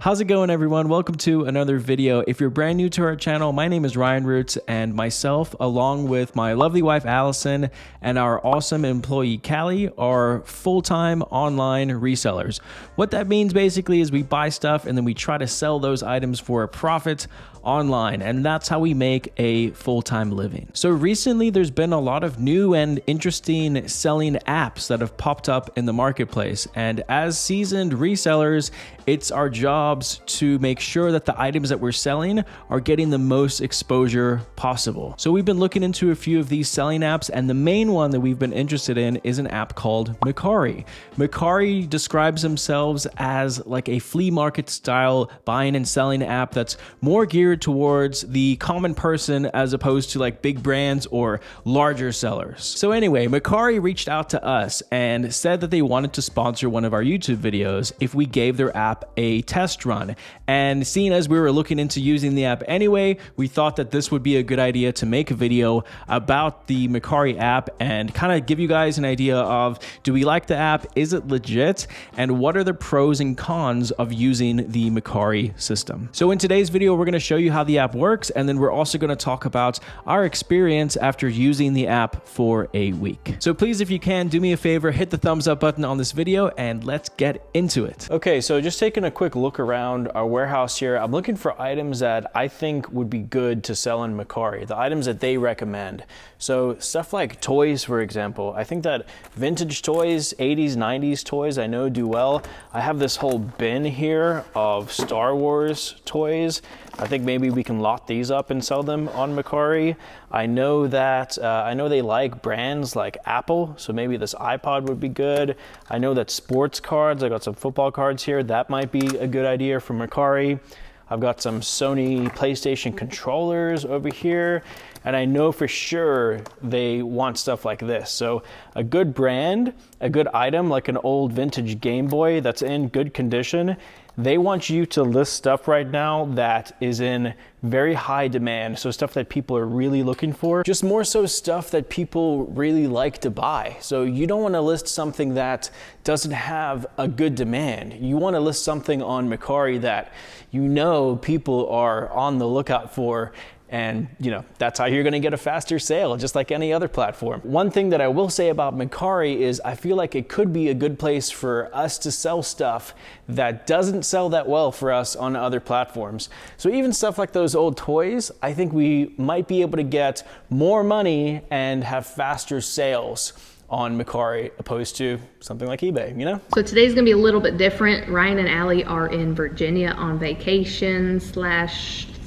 How's it going, everyone? Welcome to another video. If you're brand new to our channel, my name is Ryan Roots, and myself, along with my lovely wife Allison and our awesome employee Callie, are full-time online resellers. What that means basically is we buy stuff and then we try to sell those items for a profit online, and that's how we make a full-time living. So recently there's been a lot of new and interesting selling apps that have popped up in the marketplace, and as seasoned resellers, it's our jobs to make sure that the items that we're selling are getting the most exposure possible. So we've been looking into a few of these selling apps, and the main one that we've been interested in is an app called Mercari. Mercari describes themselves as like a flea market style buying and selling app that's more geared towards the common person as opposed to like big brands or larger sellers. So anyway, Mercari reached out to us and said that they wanted to sponsor one of our YouTube videos if we gave their app a test run. And seeing as we were looking into using the app anyway, we thought that this would be a good idea to make a video about the Mercari app and kind of give you guys an idea of, do we like the app? Is it legit? And what are the pros and cons of using the Mercari system? So in today's video, we're going to show you how the app works, and then we're also going to talk about our experience after using the app for a week. So please, if you can, do me a favor, hit the thumbs up button on this video and let's get into it. Okay, so just taking a quick look around our warehouse here, I'm looking for items that I think would be good to sell in Mercari, the items that they recommend. So stuff like toys, for example. I think that vintage toys, 80s, 90s toys, I know do well. I have this whole bin here of Star Wars toys. I think maybe we can lot these up and sell them on Mercari. I know that they like brands like Apple, so maybe this iPod would be good. I know that sports cards, I got some football cards here, that might be a good idea for Mercari. I've got some Sony PlayStation controllers over here, and I know for sure they want stuff like this. So a good brand, a good item like an old vintage Game Boy that's in good condition, they want you to list stuff right now that is in very high demand. So stuff that people are really looking for, just more so stuff that people really like to buy. So you don't want to list something that doesn't have a good demand. You want to list something on Mercari that you know people are on the lookout for. And that's how you're going to get a faster sale, just like any other platform. One thing that I will say about Mercari is I feel like it could be a good place for us to sell stuff that doesn't sell that well for us on other platforms. So even stuff like those old toys, I think we might be able to get more money and have faster sales on Mercari opposed to something like eBay, So today's gonna be a little bit different. Ryan and Allie are in Virginia on vacation /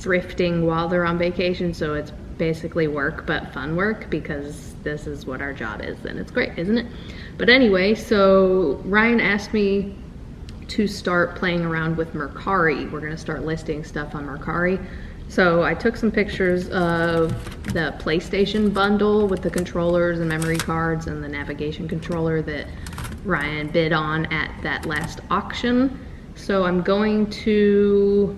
thrifting while they're on vacation, so it's basically work, but fun work, because this is what our job is, and it's great, isn't it? But anyway, so Ryan asked me to start playing around with Mercari. We're gonna start listing stuff on Mercari. So I took some pictures of the PlayStation bundle with the controllers and memory cards and the navigation controller that Ryan bid on at that last auction. So I'm going to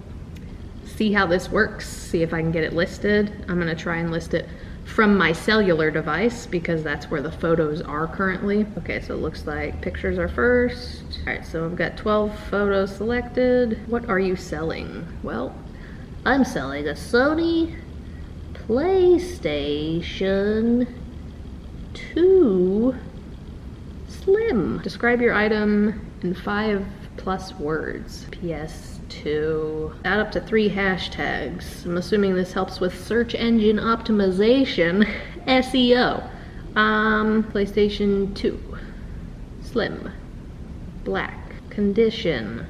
see how this works, see if I can get it listed. I'm gonna try and list it from my cellular device because that's where the photos are currently. Okay, so it looks like pictures are first. All right, so I've got 12 photos selected. What are you selling? Well, I'm selling a Sony PlayStation 2 Slim. Describe your item in 5+ words. PS2. Add up to 3 hashtags. I'm assuming this helps with search engine optimization, SEO. PlayStation 2. Slim. Black. Condition.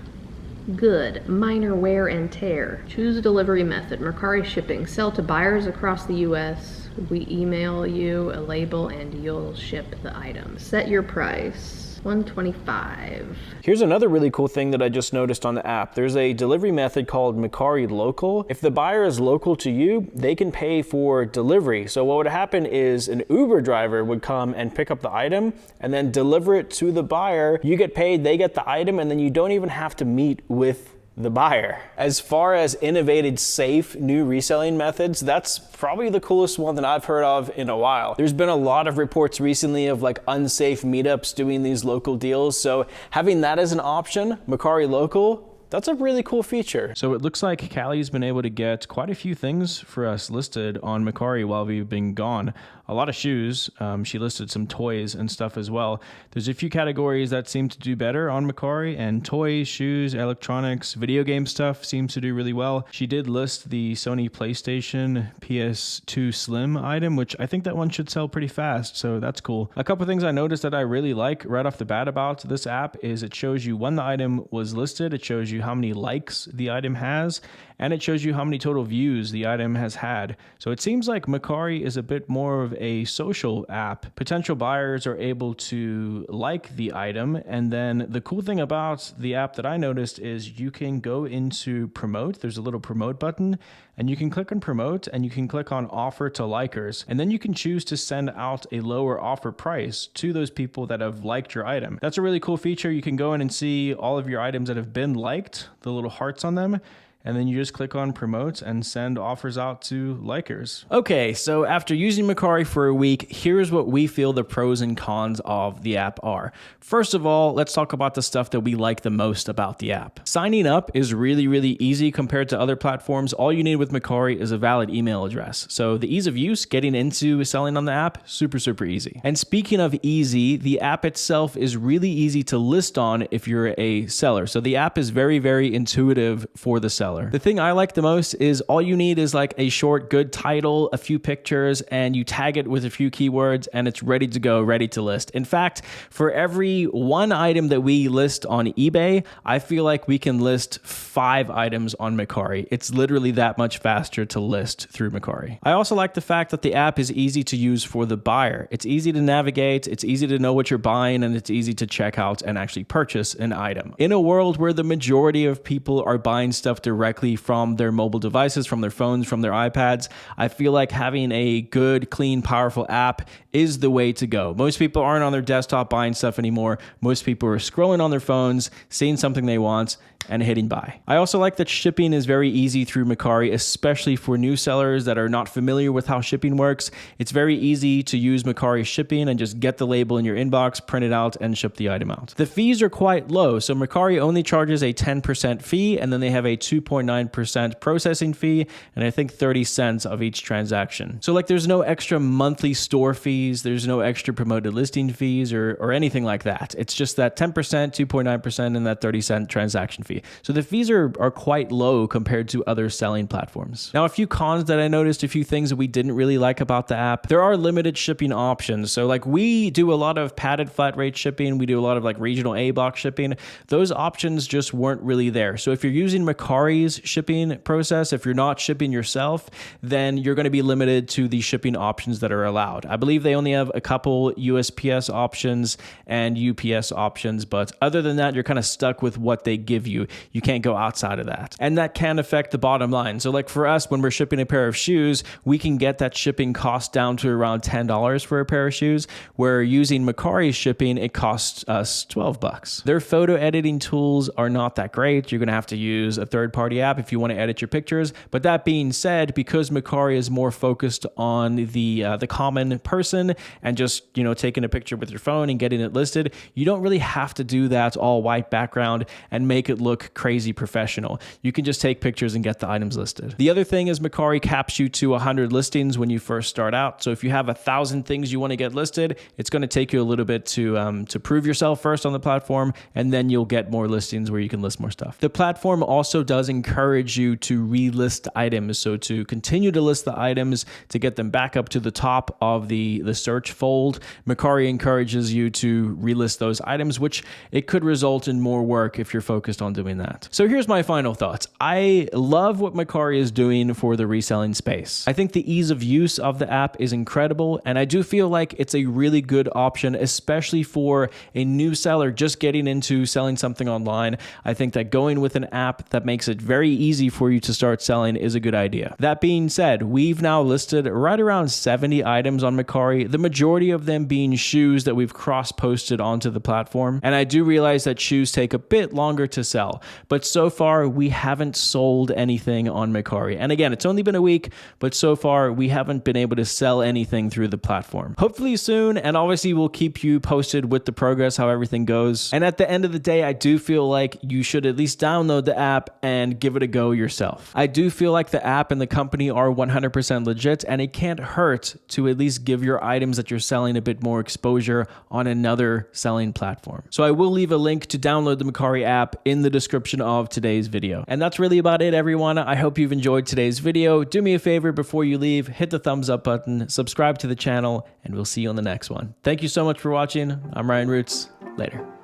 Good. Minor wear and tear. Choose a delivery method. Mercari shipping. Sell to buyers across the US. We email you a label and you'll ship the item. Set your price. $125. Here's another really cool thing that I just noticed on the app. There's a delivery method called Mercari Local. If the buyer is local to you, they can pay for delivery. So what would happen is an Uber driver would come and pick up the item and then deliver it to the buyer. You get paid, they get the item, and then you don't even have to meet with the buyer. As far as innovative, safe, new reselling methods, that's probably the coolest one that I've heard of in a while. There's been a lot of reports recently of like unsafe meetups doing these local deals. So having that as an option, Mercari Local, That's a really cool feature. So it looks like Callie's been able to get quite a few things for us listed on Mercari while we've been gone. A lot of shoes. She listed some toys and stuff as well. There's a few categories that seem to do better on Mercari, and toys, shoes, electronics, video game stuff seems to do really well. She did list the Sony PlayStation PS2 Slim item, which I think that one should sell pretty fast, so that's cool. A couple things I noticed that I really like right off the bat about this app is it shows you when the item was listed, it shows you how many likes the item has, and it shows you how many total views the item has had. So it seems like Mercari is a bit more of a social app. Potential buyers are able to like the item, and then the cool thing about the app that I noticed is you can go into promote. There's a little promote button, and you can click on promote, and you can click on offer to likers, and then you can choose to send out a lower offer price to those people that have liked your item. That's a really cool feature. You can go in and see all of your items that have been liked, the little hearts on them, and then you just click on promote and send offers out to likers. Okay, so after using Mercari for a week, here's what we feel the pros and cons of the app are. First of all, let's talk about the stuff that we like the most about the app. Signing up is really, really easy compared to other platforms. All you need with Mercari is a valid email address. So the ease of use, getting into selling on the app, super, super easy. And speaking of easy, the app itself is really easy to list on if you're a seller. So the app is very, very intuitive for the seller. The thing I like the most is all you need is like a short, good title, a few pictures, and you tag it with a few keywords, and it's ready to go, ready to list. In fact, for every one item that we list on eBay, I feel like we can list 5 items on Mercari. It's literally that much faster to list through Mercari. I also like the fact that the app is easy to use for the buyer. It's easy to navigate, it's easy to know what you're buying, and it's easy to check out and actually purchase an item. In a world where the majority of people are buying stuff directly from their mobile devices, from their phones, from their iPads, I feel like having a good, clean, powerful app is the way to go. Most people aren't on their desktop buying stuff anymore. Most people are scrolling on their phones, seeing something they want, and hitting buy. I also like that shipping is very easy through Mercari, especially for new sellers that are not familiar with how shipping works. It's very easy to use Mercari shipping and just get the label in your inbox, print it out, and ship the item out. The fees are quite low. So Mercari only charges a 10% fee, and then they have a 2.9% processing fee, and I think 30 cents of each transaction. So like there's no extra monthly store fees, there's no extra promoted listing fees or anything like that. It's just that 10%, 2.9%, and that 30-cent transaction fee. So the fees are quite low compared to other selling platforms. Now, a few cons that I noticed, a few things that we didn't really like about the app. There are limited shipping options. So like we do a lot of padded flat rate shipping. We do a lot of like regional A box shipping. Those options just weren't really there. So if you're using Mercari's shipping process, if you're not shipping yourself, then you're going to be limited to the shipping options that are allowed. I believe they only have a couple USPS options and UPS options, but other than that, you're kind of stuck with what they give you. You can't go outside of that. And that can affect the bottom line. So like for us, when we're shipping a pair of shoes, we can get that shipping cost down to around $10 for a pair of shoes, where using Mercari's shipping, it costs us $12. Their photo editing tools are not that great. You're going to have to use a third-party app if you want to edit your pictures. But that being said, because Mercari is more focused on the common person and just, you know, taking a picture with your phone and getting it listed, you don't really have to do that all white background and make it look crazy professional. You can just take pictures and get the items listed. The other thing is Mercari caps you to 100 listings when you first start out. So if you have 1,000 things you want to get listed, it's going to take you a little bit to prove yourself first on the platform, and then you'll get more listings where you can list more stuff. The platform also does encourage you to relist items. So to continue to list the items, to get them back up to the top of the search fold, Mercari encourages you to relist those items, which it could result in more work if you're focused on doing that. So here's my final thoughts. I love what Mercari is doing for the reselling space. I think the ease of use of the app is incredible, and I do feel like it's a really good option, especially for a new seller just getting into selling something online. I think that going with an app that makes it very easy for you to start selling is a good idea. That being said, we've now listed right around 70 items on Mercari, the majority of them being shoes that we've cross-posted onto the platform. And I do realize that shoes take a bit longer to sell. sell. But so far, we haven't sold anything on Mercari. And again, it's only been a week, but so far, we haven't been able to sell anything through the platform. Hopefully soon, and obviously we'll keep you posted with the progress, how everything goes. And at the end of the day, I do feel like you should at least download the app and give it a go yourself. I do feel like the app and the company are 100% legit, and it can't hurt to at least give your items that you're selling a bit more exposure on another selling platform. So I will leave a link to download the Mercari app in the description of today's video. And that's really about it, everyone. I hope you've enjoyed today's video. Do me a favor before you leave, hit the thumbs up button, subscribe to the channel, and we'll see you on the next one. Thank you so much for watching. I'm Ryan Roots. Later.